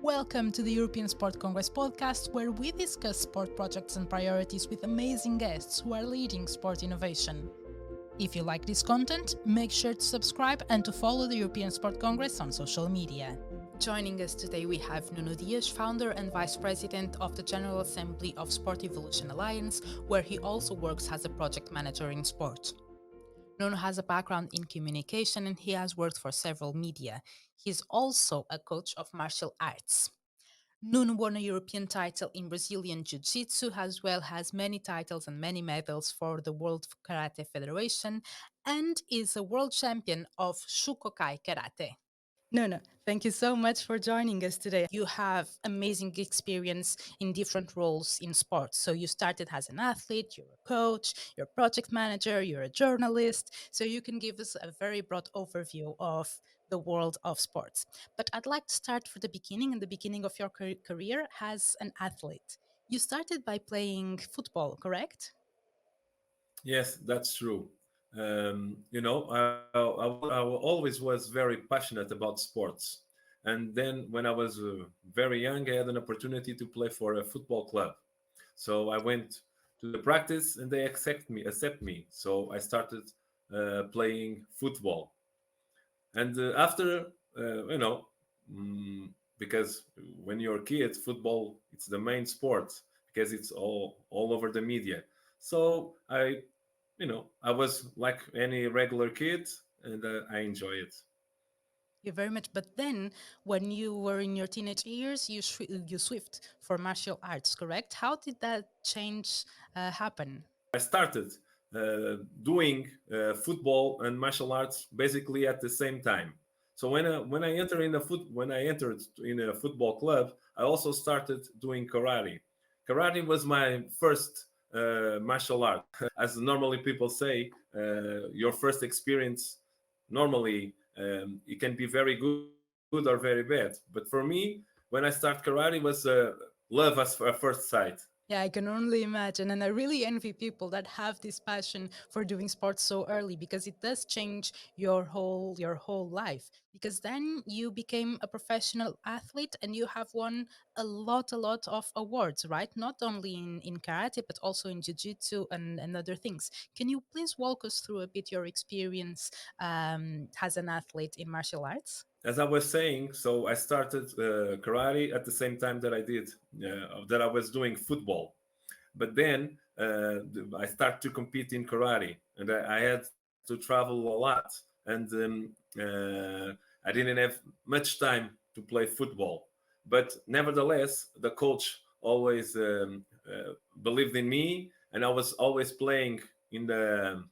Welcome to the European Sport Congress podcast, where we discuss sport projects and priorities with amazing guests who are leading sport innovation. If you like this content, make sure to subscribe and to follow the European Sport Congress on social media. Joining us today, we have Nuno Dias, founder and vice president of the General Assembly of Sport Evolution Alliance, where he also works as a project manager in sport. Nuno has a background in communication and he has worked for several media. He's also a coach of martial arts. Nuno won a European title in Brazilian Jiu-Jitsu, as well as many titles and many medals for the World Karate Federation, and is a world champion of Shukokai Karate. No, thank you so much for joining us today. You have amazing experience in different roles in sports. So you started as an athlete, you're a coach, you're a project manager, you're a journalist. So you can give us a very broad overview of the world of sports. But I'd like to start from the beginning, in the beginning of your career as an athlete. You started by playing football, correct? Yes, that's true. I always was very passionate about sports. And then when I was very young, I had an opportunity to play for a football club. So I went to the practice and they accept me. So I started playing football. And after, you know, mm, because when you're a kid, football, it's the main sport because it's all over the media. So I was like any regular kid, and I enjoy it. You very much. But then, when you were in your teenage years, you switched for martial arts, correct? How did that change happen? I started doing football and martial arts basically at the same time. So when I entered in a football club, I also started doing karate. Karate was my first martial art. As normally people say, your first experience normally it can be very good or very bad. But for me, when I start karate, was love at first sight. Yeah, I can only imagine. And I really envy people that have this passion for doing sports so early because it does change your whole life. Because then you became a professional athlete and you have won a lot of awards, right? Not only in karate, but also in jiu-jitsu and other things. Can you please walk us through a bit your experience as an athlete in martial arts? As I was saying, so I started karate at the same time that I was doing football. But then I started to compete in karate, and I had to travel a lot, and I didn't have much time to play football. But nevertheless, the coach always believed in me, and I was always playing in the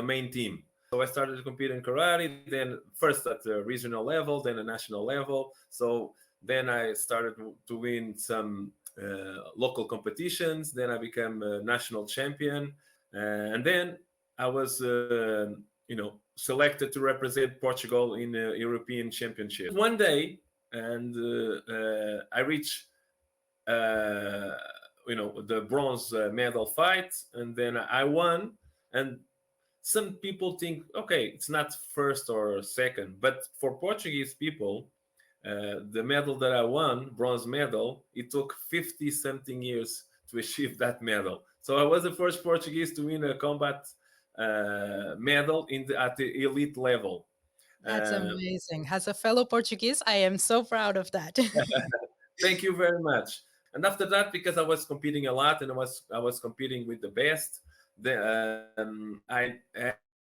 main team. So I started to compete in karate, then first at the regional level, then a national level. So then I started to win some local competitions. Then I became a national champion, and then I was, selected to represent Portugal in the European Championship. One day, and I reached, uh, the bronze medal fight, and then I won. And some people think, okay, it's not first or second, but for Portuguese people, the medal that I won, bronze medal, it took 50 something years to achieve that medal. So I was the first Portuguese to win a combat medal at the elite level. That's Uh, amazing. As a fellow Portuguese, I am so proud of that. Thank you very much. And after that, because I was competing a lot and I was competing with the best, I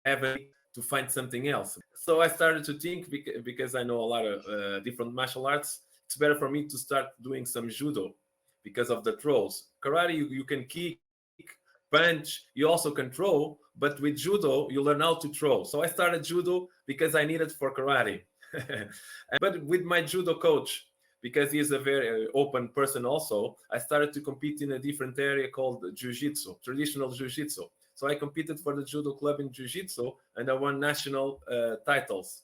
have a need to find something else. So I started to think because I know a lot of different martial arts. It's better for me to start doing some judo because of the throws. Karate, you can kick, punch, you also can throw, but with judo, you learn how to throw. So I started judo because I needed for karate. But with my judo coach, because he's a very open person also, I started to compete in a different area called jiu-jitsu, traditional jiu-jitsu. So I competed for the judo club in jiu-jitsu and I won national titles.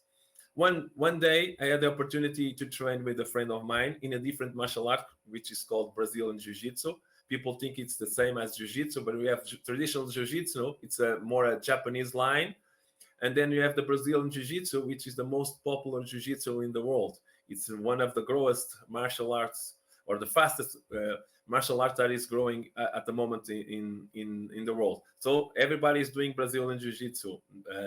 One day I had the opportunity to train with a friend of mine in a different martial art, which is called Brazilian Jiu-Jitsu. People think it's the same as Jiu-Jitsu, but we have traditional Jiu-Jitsu. It's a Japanese line, and then you have the Brazilian Jiu-Jitsu, which is the most popular Jiu-Jitsu in the world. It's one of the growest martial arts, or the fastest martial art that is growing at the moment in the world. So everybody is doing Brazilian Jiu-Jitsu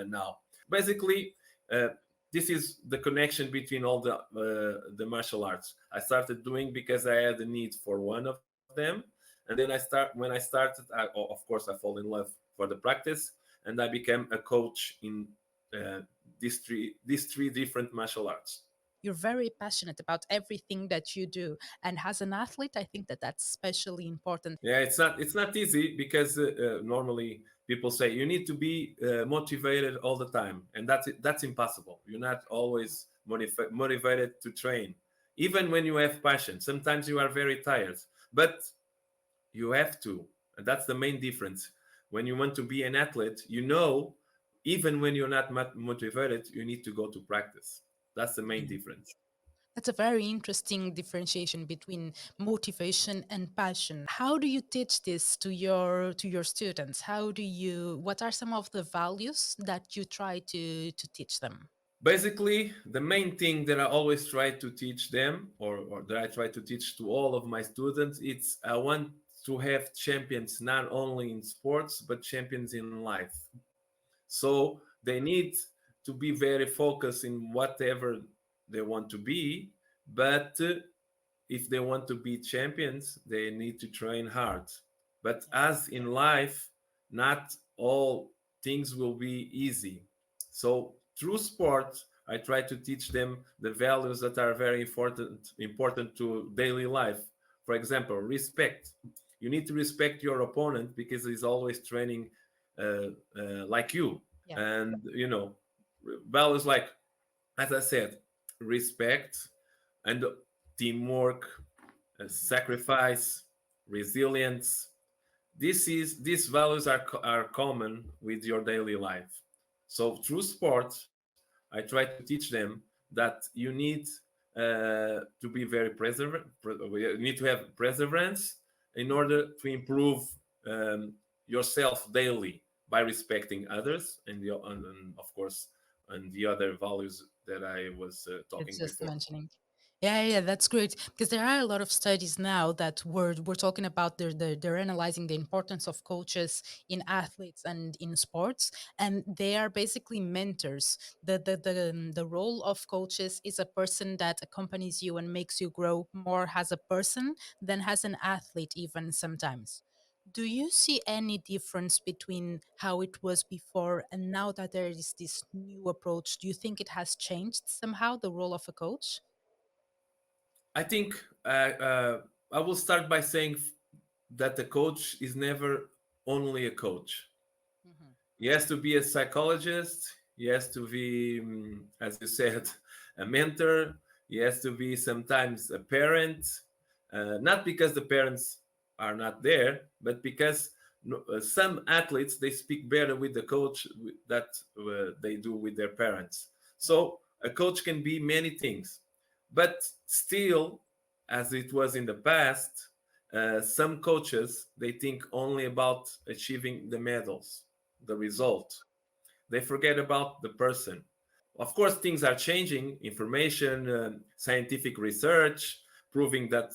now. Basically, uh, this is the connection between all the martial arts. I started doing because I had a need for one of them, and then when I started, of course, I fall in love for the practice, and I became a coach in uh, these three different martial arts. You're very passionate about everything that you do. And as an athlete, I think that that's especially important. Yeah, it's not easy because normally people say you need to be motivated all the time, and that's impossible. You're not always motivated to train, even when you have passion. Sometimes you are very tired, but you have to, and that's the main difference. When you want to be an athlete, even when you're not motivated, you need to go to practice. That's the main Yeah. difference. That's a very interesting differentiation between motivation and passion. How do you teach this to your students? What are some of the values that you try to teach them? Basically, the main thing that I always try to teach them, or that I try to teach to all of my students, it's I want to have champions not only in sports but champions in life. So they need to be very focused in whatever they want to be, but if they want to be champions, they need to train hard. But as in life, not all things will be easy. So through sport, I try to teach them the values that are very important to daily life. For example, respect. You need to respect your opponent because he's always training like you. Yeah. And values like, as I said, respect and teamwork, sacrifice, resilience. These values are common with your daily life. So through sport, I try to teach them that you need to be very you need to have perseverance in order to improve um, yourself daily by respecting others and of course and the other values that I was It's talking just before. mentioning. Yeah, that's great because there are a lot of studies now that we're talking about. They're analyzing the importance of coaches in athletes and in sports, and they are basically mentors. The role of coaches is a person that accompanies you and makes you grow more as a person than as an athlete, even sometimes. Do you see any difference between how it was before and now that there is this new approach? Do you think it has changed somehow the role of a coach? I think I will start by saying that the coach is never only a coach. Mhm. He has to be a psychologist. He has to be, as you said, a mentor. He has to be sometimes a parent, not because the parents are not there, but because some athletes they speak better with the coach that they do with their parents. So a coach can be many things, but still, as it was in the past, some coaches they think only about achieving the medals, the result. They forget about the person. Of course, things are changing. Information, scientific research, proving that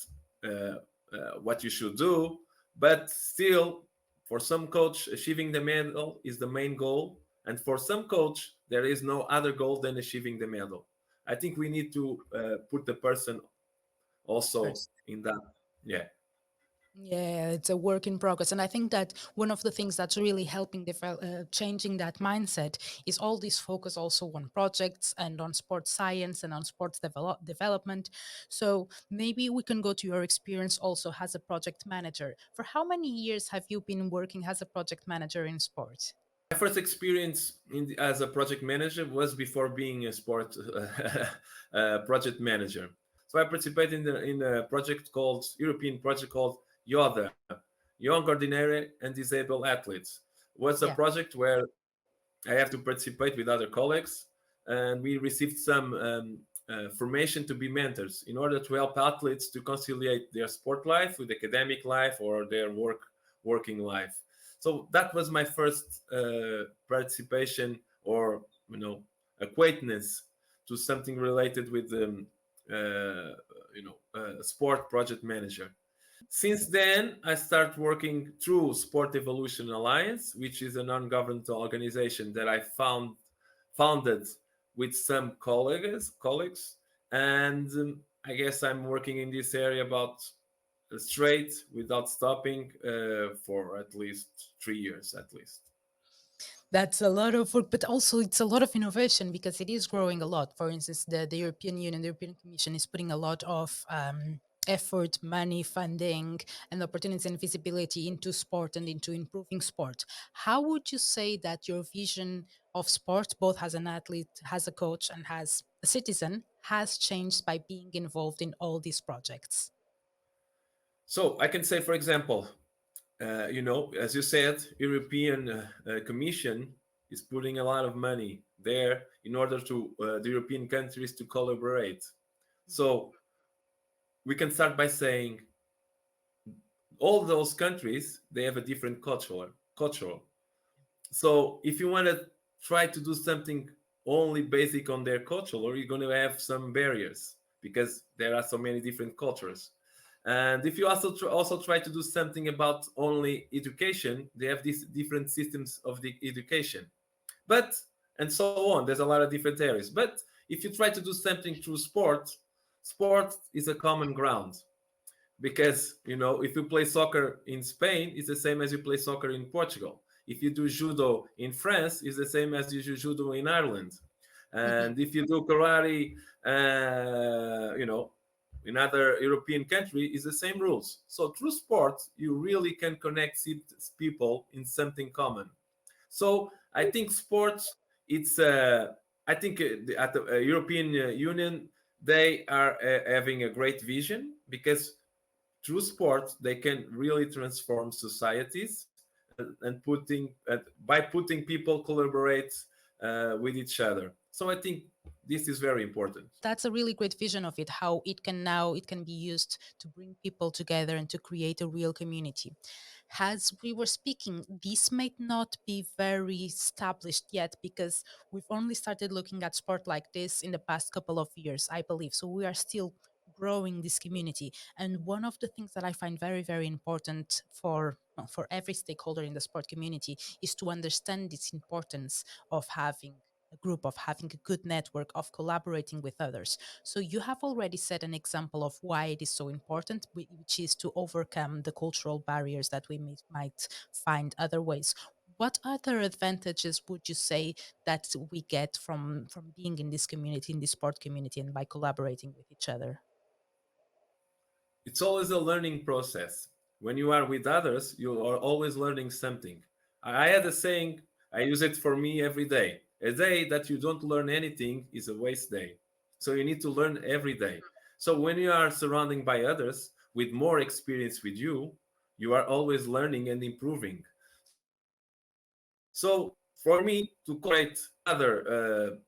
what you should do. But still, for some coach, achieving the medal is the main goal, and for some coach, there is no other goal than achieving the medal. I think we need to put the person also First. in that. Yeah. Yeah, it's a work in progress. And I think that one of the things that's really helping changing that mindset is all this focus also on projects and on sports science and on sports development. So maybe we can go to your experience also as a project manager. For how many years have you been working as a project manager in sport? My first experience as a project manager was before being a sport project manager. So I participated in a project called European project called YODA, Young Ordinary and Disabled Athletes. It was a Yeah. project where I have to participate with other colleagues, and we received some formation to be mentors in order to help athletes to conciliate their sport life with academic life or their working life. So that was my first participation or acquaintance to something related with sport project manager. Since then, I start working through Sport Evolution Alliance, which is a non-governmental organization that I founded with some colleagues, and I guess I'm working in this area about straight without stopping for at least 3 years at least. That's a lot of work, but also it's a lot of innovation because it is growing a lot. For instance, the European Union, the European Commission is putting a lot of effort, money, funding, and opportunities and visibility into sport and into improving sport. How would you say that your vision of sport, both as an athlete, as a coach, and as a citizen, has changed by being involved in all these projects? So I can say, for example, as you said, European Commission is putting a lot of money there in order to the European countries to collaborate. So we can start by saying all those countries they have a different cultural. So if you want to try to do something only basic on their culture, you're going to have some barriers because there are so many different cultures. And if you also try to do something about only education, they have these different systems of the education. But and so on. There's a lot of different areas. But if you try to do something through sport, sport is a common ground because if you play soccer in Spain, it's the same as you play soccer in Portugal. If you do judo in France, it's the same as you do judo in Ireland. Mhm. And if you do karate, in other European country, it's the same rules. So through sport, you really can connect people in something common. So I think sports, it's I think at the European Union they are having a great vision because through sport they can really transform societies and by putting people collaborate with each other. So I think this is very important. That's a really great vision of it, how it can be used to bring people together and to create a real community. As we were speaking, this might not be very established yet because we've only started looking at sport like this in the past couple of years, I believe. So we are still growing this community. And one of the things that I find very, very important for for every stakeholder in the sport community is to understand its importance of having a group, of having a good network, of collaborating with others. So you have already set an example of why it is so important, which is to overcome the cultural barriers that we might find other ways. What other advantages would you say that we get from being in this community, in this sport community, and by collaborating with each other? It's always a learning process. When you are with others, you are always learning something. I had a saying, I use it for me every day. A day that you don't learn anything is a waste day. So you need to learn every day. So when you are surrounded by others with more experience with you are always learning and improving. So for me to collaborate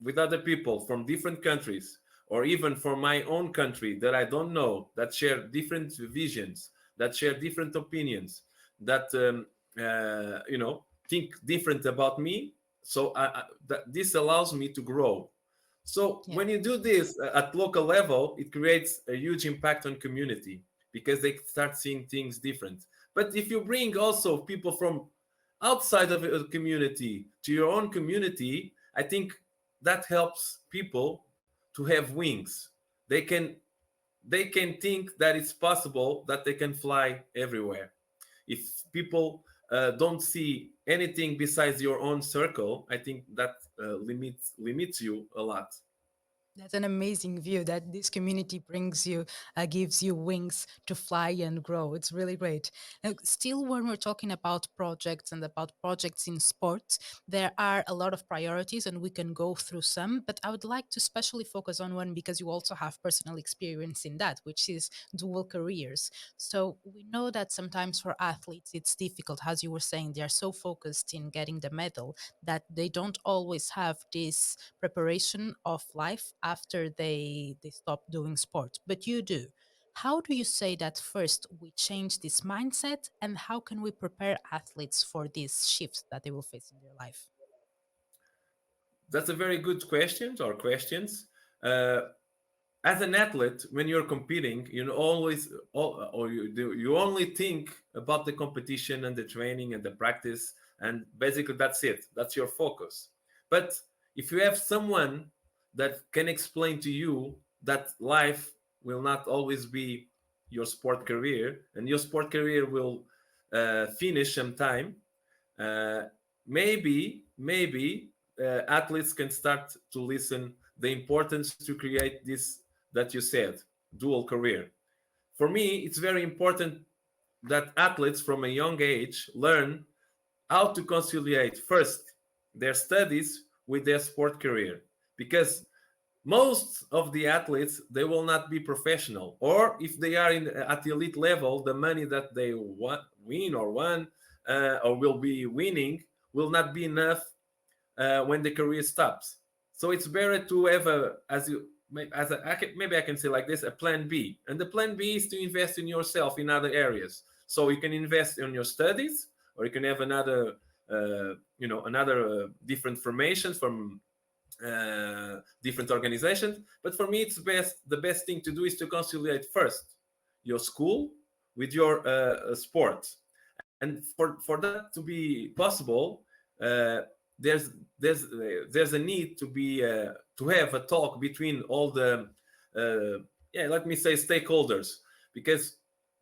with other people from different countries or even from my own country that I don't know, that share different visions, that share different opinions, that think different about me. So this allows me to grow. So Yeah. when you do this at local level, it creates a huge impact on community because they start seeing things different. But if you bring also people from outside of a community to your own community, I think that helps people to have wings. They can they can think that it's possible that they can fly everywhere. If people don't see anything besides your own circle, I think that limits you a lot. That's an amazing view that this community brings you, gives you wings to fly and grow. It's really great. Now, still, when we're talking about projects and about projects in sports, there are a lot of priorities and we can go through some, but I would like to especially focus on one because you also have personal experience in that, which is dual careers. So we know that sometimes for athletes, it's difficult. As you were saying, they are so focused in getting the medal that they don't always have this preparation of life after they stop doing sport, but you do. How do you say that first we change this mindset, and how can we prepare athletes for these shifts that they will face in their life? That's a very good question or questions. Uh, as an athlete, when you're competing, you always you only think about the competition and the training and the practice, and basically that's it. That's your focus. But if you have someone that can explain to you that life will not always be your sport career, and your sport career will finish sometime, uh, maybe athletes can start to listen the importance to create this that you said, dual career. For me, it's very important that athletes from a young age learn how to conciliate first their studies with their sport career, because most of the athletes, they will not be professional, or if they are at the elite level, the money that they win or won or will be winning will not be enough when the career stops. So it's better to have a, as you, as a, maybe I can say like this, a plan B. And the plan B is to invest in yourself in other areas. So you can invest in your studies, or you can have another, another different formations from different organizations. But for me, it's the best thing to do is to conciliate first your school with your sport. And for that to be possible, uh, there's there's a need to be to have a talk between all the let me say stakeholders, because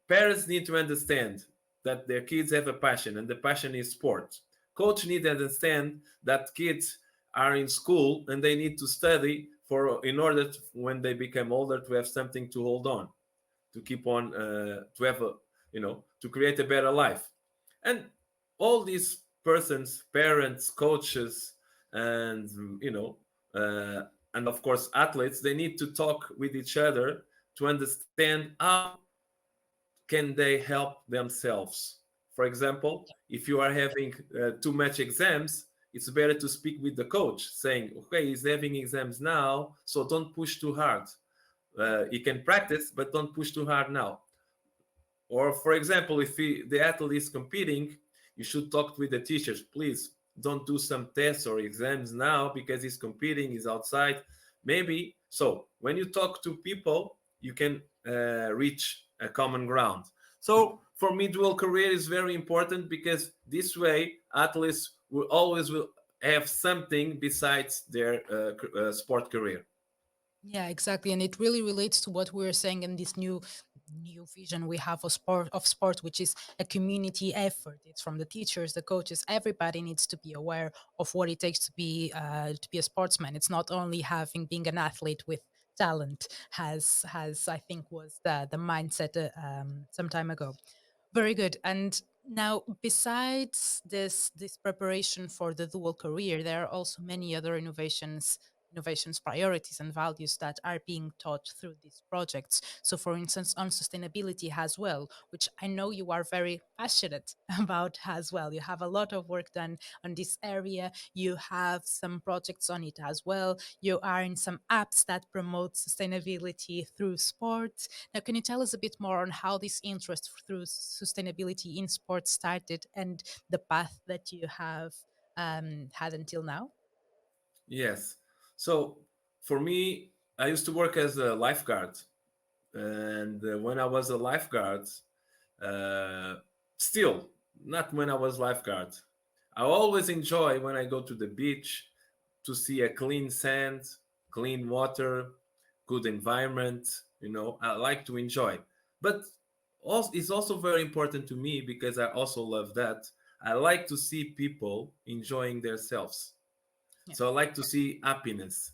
parents need to understand that their kids have a passion, and the passion is sport. Coach need to understand that kids are in school and they need to study for in order to, when they become older, to have something to hold on, to keep on to have a, to create a better life. And all these persons, parents, coaches, and and of course athletes, they need to talk with each other to understand how can they help themselves. For example, if you are having too much exams, it's better to speak with the coach saying, okay, he's having exams now, so don't push too hard. You can practice, but don't push too hard now. Or, for example, if the athlete is competing, you should talk with the teachers. Please don't do some tests or exams now because he's competing, he's outside. Maybe. So, when you talk to people, you can reach a common ground. So, for me, dual career is very important because this way, athletes will have something besides their sport career. Yeah, exactly. And it really relates to what we were saying in this new vision we have of sport, which is a community effort. It's from the teachers, the coaches, everybody needs to be aware of what it takes to be a sportsman. It's not only having being an athlete with talent, has I think was the mindset some time ago. Very good. And now, besides this preparation for the dual career, there are also many other innovations, priorities, and values that are being taught through these projects. So, for instance, on sustainability as well, which I know you are very passionate about as well. You have a lot of work done on this area. You have some projects on it as well. You are in some apps that promote sustainability through sport. Now, can you tell us a bit more on how this interest through sustainability in sports started and the path that you have had until now? Yes. So for me, I used to work as a lifeguard, and when I was a lifeguard, uh, still not when I was lifeguard, I always enjoy when I go to the beach to see a clean sand, clean water, good environment. I like to enjoy, but also it's also very important to me because I also love that. I like to see people enjoying themselves, Yeah. so I like to see happiness.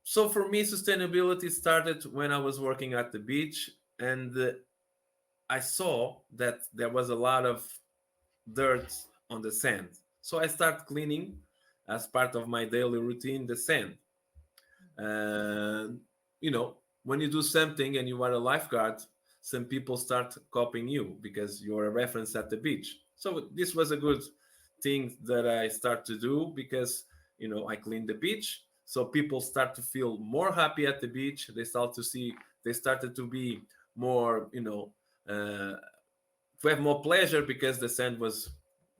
So for me, sustainability started when I was working at the beach, and I saw that there was a lot of dirt on the sand. So I started cleaning as part of my daily routine the sand. And when you do something and you are a lifeguard, some people start copying you because you're a reference at the beach. So this was a good thing that I start to do because I clean the beach. So people start to feel more happy at the beach. They started to be more, uh, to have more pleasure because the sand was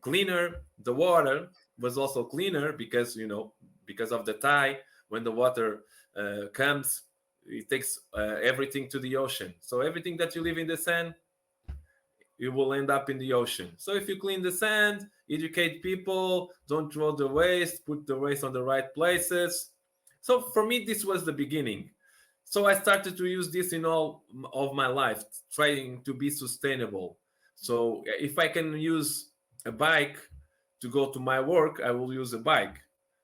cleaner. The water was also cleaner because because of the tide. When the water comes, it takes everything to the ocean. So everything that you leave in the sand, it will end up in the ocean. So if you clean the sand, educate people, don't throw the waste, put the waste on the right places. So for me, this was the beginning. So I started to use this in all of my life, trying to be sustainable. So if I can use a bike to go to my work, I will use a bike.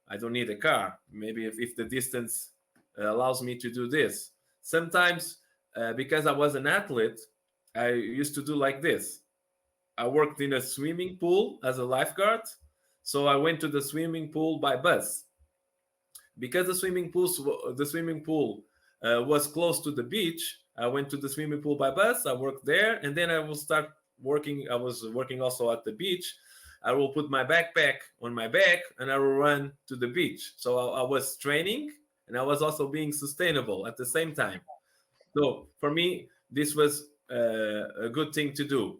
I don't need a car. Maybe if the distance allows me to do this. Sometimes, because I was an athlete, I used to do like this. I worked in a swimming pool as a lifeguard. So I went to the swimming pool by bus because the swimming pool was close to the beach. I went to the swimming pool by bus. I worked there, and then I will start working. I was working also at the beach. I will put my backpack on my back, and I will run to the beach. So I was training, and I was also being sustainable at the same time. So for me, this was a good thing to do.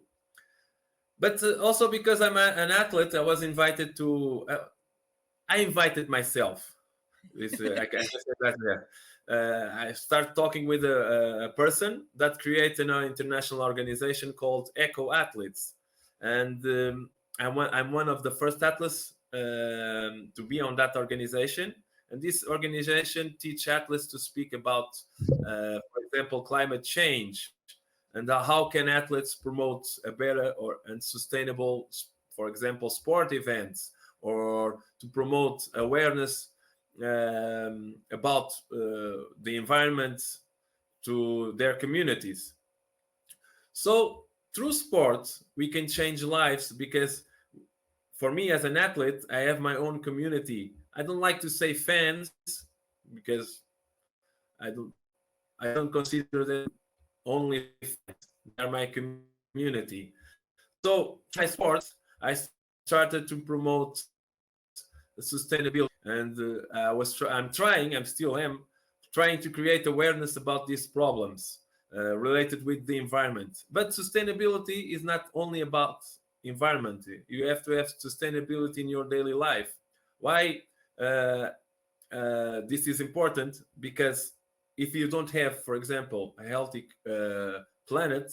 But also because I'm an athlete, I was invited to. I invited myself. I can say that. Yeah. I start talking with a person that created an international organization called Eco Athletes, and I'm one of the first athletes to be on that organization. And this organization teach athletes to speak about, for example, climate change, and how can athletes promote a better or and sustainable, for example, sport events, or to promote awareness about the environment to their communities. So through sport, we can change lives because for me as an athlete, I have my own community. I don't like to say fans because I don't I don't consider them only fans. They are my community. So through my sports, I started to promote sustainability, and I still am trying to create awareness about these problems related with the environment. But sustainability is not only about environment. You have to have sustainability in your daily life. Why this is important? Because if you don't have, for example, a healthy planet,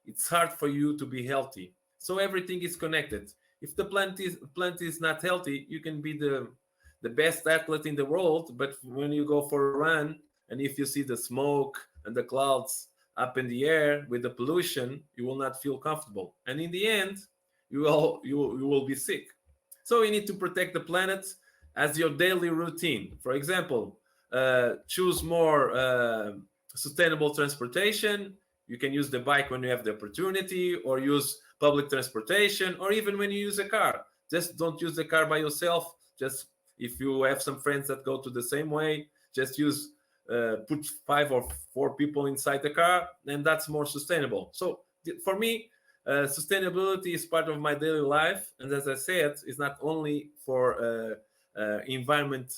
it's hard for you to be healthy. So everything is connected. If the plant is not healthy, you can be the best athlete in the world, but when you go for a run and if you see the smoke and the clouds up in the air with the pollution, you will not feel comfortable, and in the end, you will be sick. So you need to protect the planet as your daily routine. For example, choose more sustainable transportation. You can use the bike when you have the opportunity, or use public transportation, or even when you use a car. Just don't use the car by yourself. Just if you have some friends that go to the same way, just put 5 or 4 people inside the car, and that's more sustainable. So for me, sustainability is part of my daily life, and as I said, it's not only for environment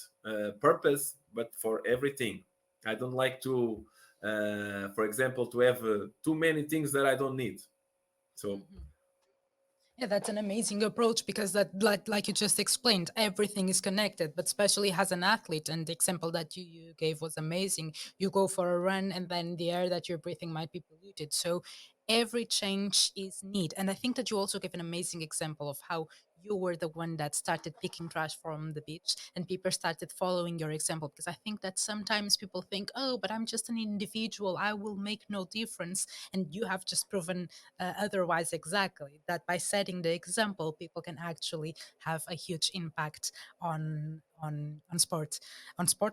purpose, but for everything. I don't like to, for example, to have too many things that I don't need. So Yeah, that's an amazing approach because that, like you just explained, everything is connected. But especially as an athlete, and the example that you gave was amazing. You go for a run, and then the air that you're breathing might be polluted. So every change is need. And I think that you also gave an amazing example of how you were the one that started picking trash from the beach, and people started following your example. Because I think that sometimes people think, oh, but I'm just an individual, I will make no difference. And you have just proven otherwise, exactly, that by setting the example, people can actually have a huge impact on sport,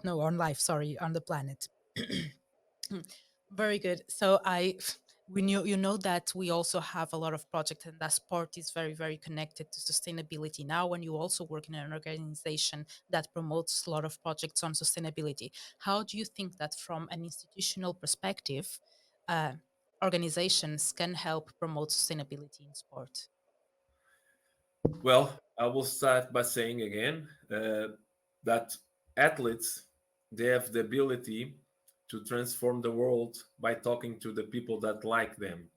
no, on life, sorry, on the planet. Very good. So we knew, you know, that we also have a lot of projects, and that sport is very, very connected to sustainability now. When you also work in an organization that promotes a lot of projects on sustainability, how do you think that from an institutional perspective, uh, organizations can help promote sustainability in sport? well, I will start by saying again that athletes, they have the ability to transform the world by talking to the people that like them.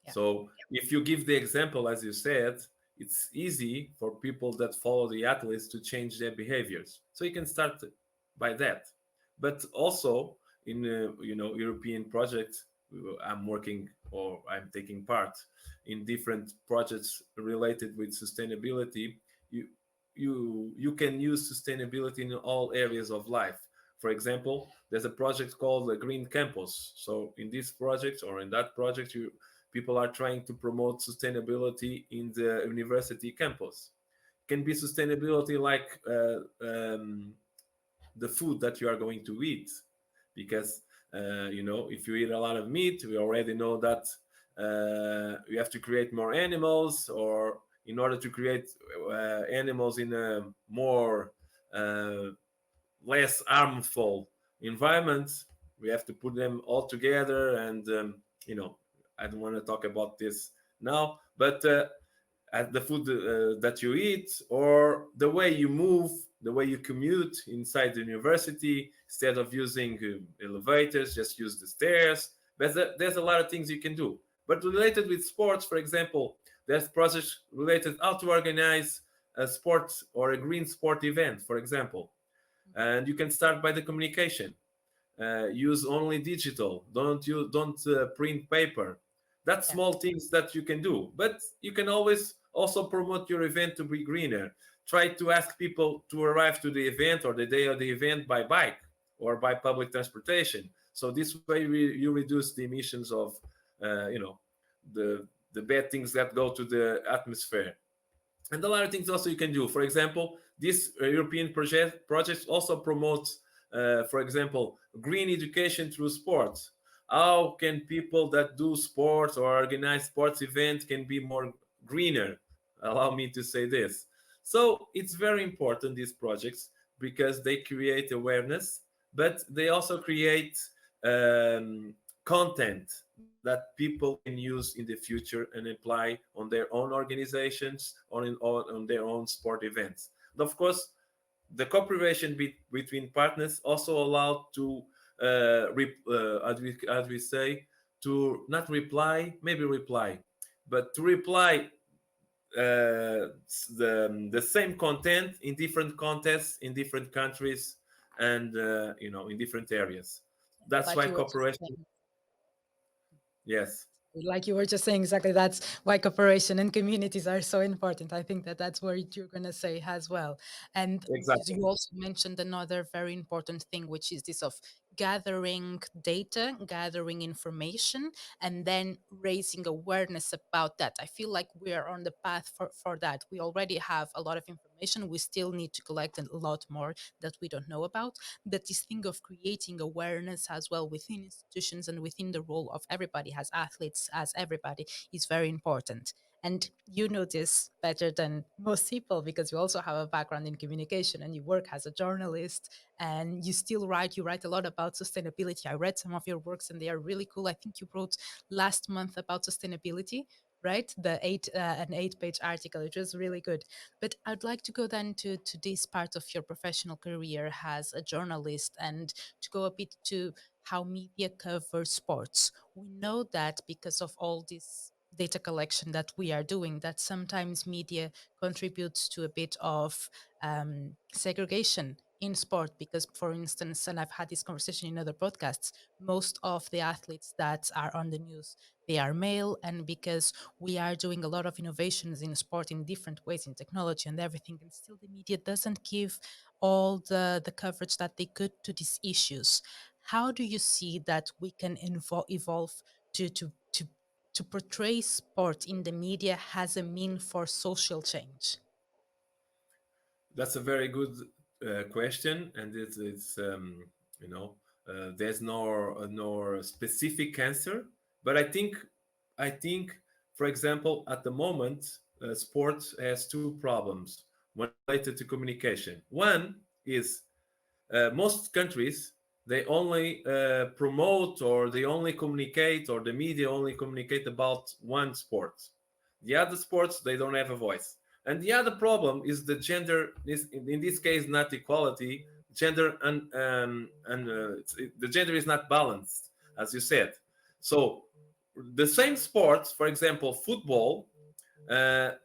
Yeah. So if you give the example, as you said, it's easy for people that follow the athletes to change their behaviors. So you can start by that. But also, in European projects. I'm working or I'm taking part in different projects related with sustainability. You you can use sustainability in all areas of life. For example, there's a project called the Green Campus. So in this project or in that project, people are trying to promote sustainability in the university campus. Can be sustainability like the food that you are going to eat, because if you eat a lot of meat, we already know that you have to create more animals, or in order to create animals in a more uh, less harmful environment, we have to put them all together. And I don't want to talk about this now, but at the food that you eat, or the way you move, the way you commute inside the university. Instead of using elevators, just use the stairs. There's a lot of things you can do. But related with sports, for example, there's projects related how to organize a sport or a green sport event, for example. And you can start by the communication. Use only digital. Don't print paper. That's Yeah. small things that you can do, but you can always also promote your event to be greener. Try to ask people to arrive to the event or the day of the event by bike or by public transportation. So this way you reduce the emissions of the bad things that go to the atmosphere. And a lot of things also you can do. For example, this European project also promotes, for example, green education through sports. How can people that do sports or organize sports events can be more greener? Allow me to say this. So it's very important, these projects, because they create awareness, but they also create um, content that people can use in the future and apply on their own organizations or on their own sport events. And of course, the cooperation between partners also allowed to as we say, to not reply, maybe reply, but to reply the same content in different contexts, in different countries, and in different areas. That's Like why you were just cooperation. saying. Yes, Like you were just saying, exactly, that's why cooperation and communities are so important. I think that that's what you're going to say as well. And exactly. you also mentioned another very important thing, which is this of gathering data, gathering information, and then raising awareness about that. I feel like we are on the path for that. We already have a lot of information. We still need to collect a lot more that we don't know about. But this thing of creating awareness as well within institutions and within the role of everybody as athletes, as everybody, is very important. And you know this better than most people because you also have a background in communication and you work as a journalist and you still write. You write a lot about sustainability. I read some of your works and they are really cool. I think you wrote last month about sustainability, right? An 8-page article. It was really good. But I'd like to go then to this part of your professional career as a journalist and to go a bit to how media covers sports. We know that because of all this data collection that we are doing, that sometimes media contributes to a bit of segregation in sport because, for instance, and I've had this conversation in other podcasts, most of the athletes that are on the news, they are male, and because we are doing a lot of innovations in sport in different ways in technology and everything, and still the media doesn't give all the coverage that they could to these issues. How do you see that we can evolve to to to to portray sport in the media as a mean for social change? That's a very good question, and it's there's no specific answer, but I think, for example, at the moment, sports has two problems. One related to communication. One is most countries, they only promote, or they only communicate, or the media only communicate about one sport. The other sports, they don't have a voice. And the other problem is the gender is, in this case, not equality. Gender and the gender is not balanced, as you said. So the same sports, for example, football,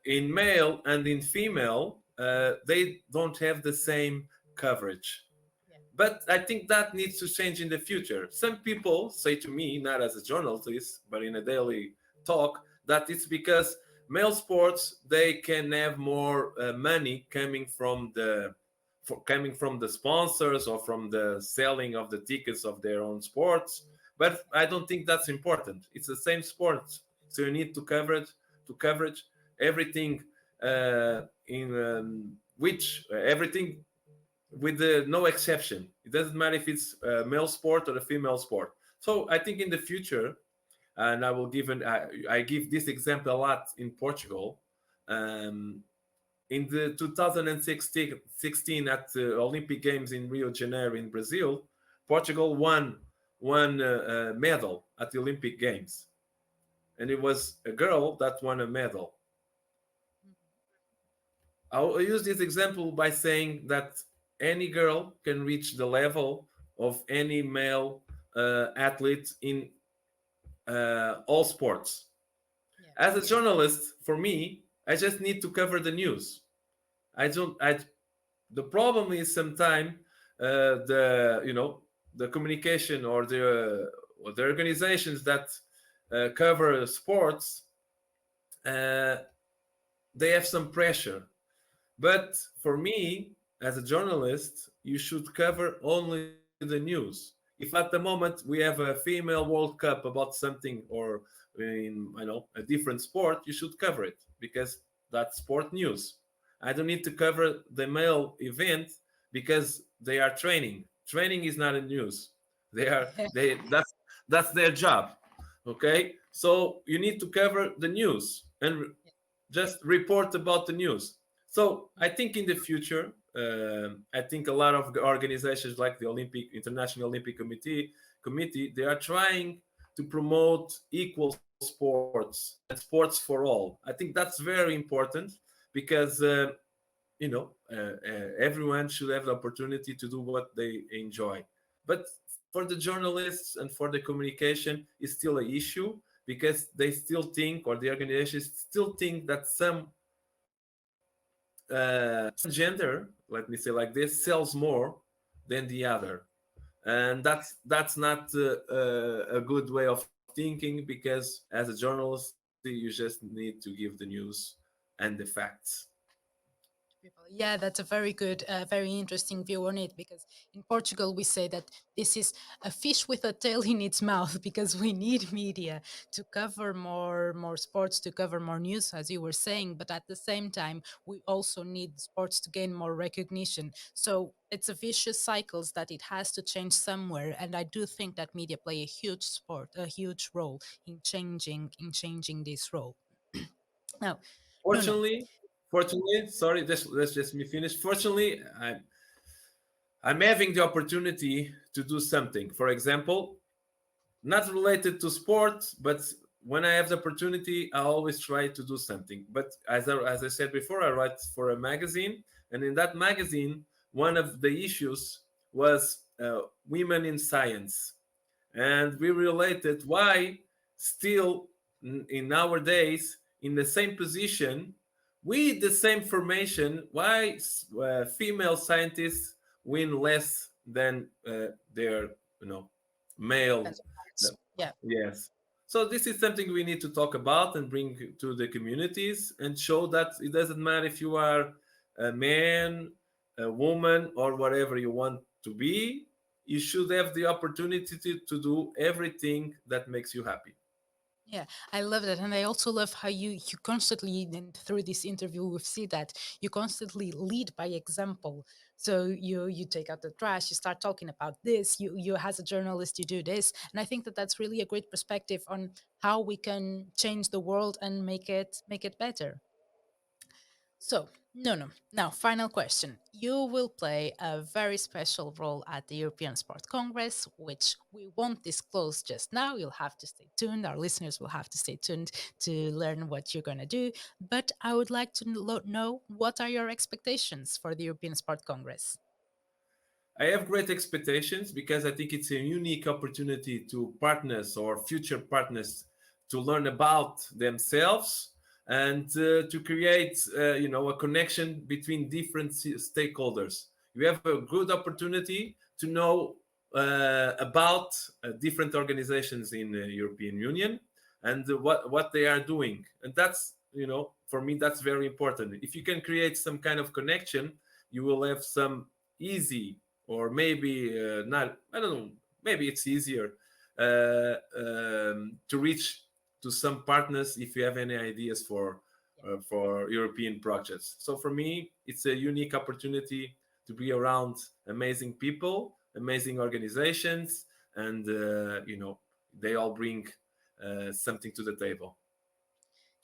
in male and in female, they don't have the same coverage. But I think that needs to change in the future. Some people say to me, not as a journalist, but in a daily talk, that it's because male sports they can have more money coming from the sponsors or from the selling of the tickets of their own sports. But I don't think that's important. It's the same sport, so you need to coverage everything in which everything with no exception. It doesn't matter if it's a male sport or a female sport. So I think in the future, and I give this example a lot in Portugal. Um, in the 2016 at the Olympic Games in Rio de Janeiro in Brazil, Portugal won a medal at the Olympic Games, and it was a girl that won a medal. I'll use this example by saying that any girl can reach the level of any male athlete in all sports. Yeah. As a journalist, for me, I just need to cover the news. I don't. I The problem is sometimes the the communication or the organizations that cover sports uh, they have some pressure. But for me, as a journalist, you should cover only the news. If at the moment we have a female World Cup about something or in a different sport, you should cover it because that's sport news. I don't need to cover the male event because they are training. Training is not a news. They that's their job. Okay, so you need to cover the news and just report about the news. So I think in the future, I think a lot of the organizations like the Olympic International Olympic Committee, they are trying to promote equal sports and sports for all. I think that's very important because everyone should have the opportunity to do what they enjoy. But for the journalists and for the communication, it's still an issue because they still think, or the organizations still think that some gender, let me say like this, sells more than the other, and that's not a good way of thinking because as a journalist you just need to give the news and the facts. People. Yeah, that's a very good, very interesting view on it because in Portugal we say that this is a fish with a tail in its mouth because we need media to cover more sports, to cover more news, as you were saying. But at the same time, we also need sports to gain more recognition. So it's a vicious cycles that it has to change somewhere. And I do think that media play a huge role in changing this role. Now, no, no. Fortunately, sorry, let's just me finish. Fortunately, I'm having the opportunity to do something. For example, not related to sports, but when I have the opportunity, I always try to do something. But as I said before, I write for a magazine, and in that magazine, one of the issues was women in science, and we related why still in nowadays in the same position with the same formation why female scientists win less than their male. Counterparts. Yeah. Yes. So this is something we need to talk about and bring to the communities and show that it doesn't matter if you are a man, a woman, or whatever you want to be. You should have the opportunity to do everything that makes you happy. Yeah, I love that, and I also love how you constantly, and through this interview, we've seen that you constantly lead by example. So you take out the trash, you start talking about this. You as a journalist, you do this, and I think that that's really a great perspective on how we can change the world and make it better. So, no, no. Now, final question. You will play a very special role at the European Sport Congress, which we won't disclose just now. You'll have to stay tuned. Our listeners will have to stay tuned to learn what you're going to do. But I would like to know what are your expectations for the European Sport Congress? I have great expectations because I think it's a unique opportunity to partners or future partners to learn about themselves and to create, a connection between different stakeholders. You have a good opportunity to know about different organizations in the European Union and what they are doing. And that's, for me, that's very important. If you can create some kind of connection, you will have some easy, or maybe not, I don't know, maybe it's easier to reach to some partners if you have any ideas for European projects. So for me, it's a unique opportunity to be around amazing people, amazing organizations, and they all bring something to the table.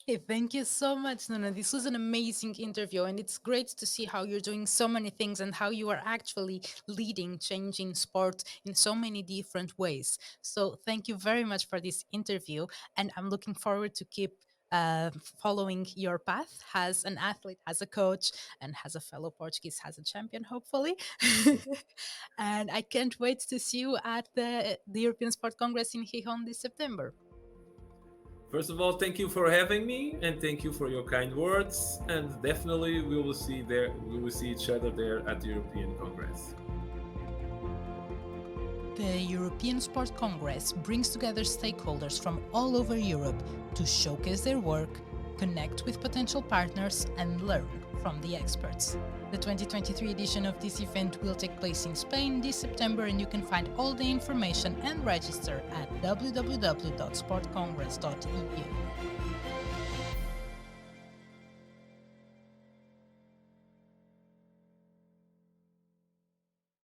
Hey, thank you so much, Nuno. This was an amazing interview, and it's great to see how you're doing so many things and how you are actually leading, changing sport in so many different ways. So, thank you very much for this interview, and I'm looking forward to keep following your path as an athlete, as a coach, and as a fellow Portuguese, as a champion, hopefully. And I can't wait to see you at the European Sport Congress in Gijón this September. First of all, thank you for having me, and thank you for your kind words. And definitely, we will see there. We will see each other there at the European Congress. The European Sport Congress brings together stakeholders from all over Europe to showcase their work, connect with potential partners, and learn from the experts. The 2023 edition of this event will take place in Spain this September, and you can find all the information and register at www.sportcongress.eu.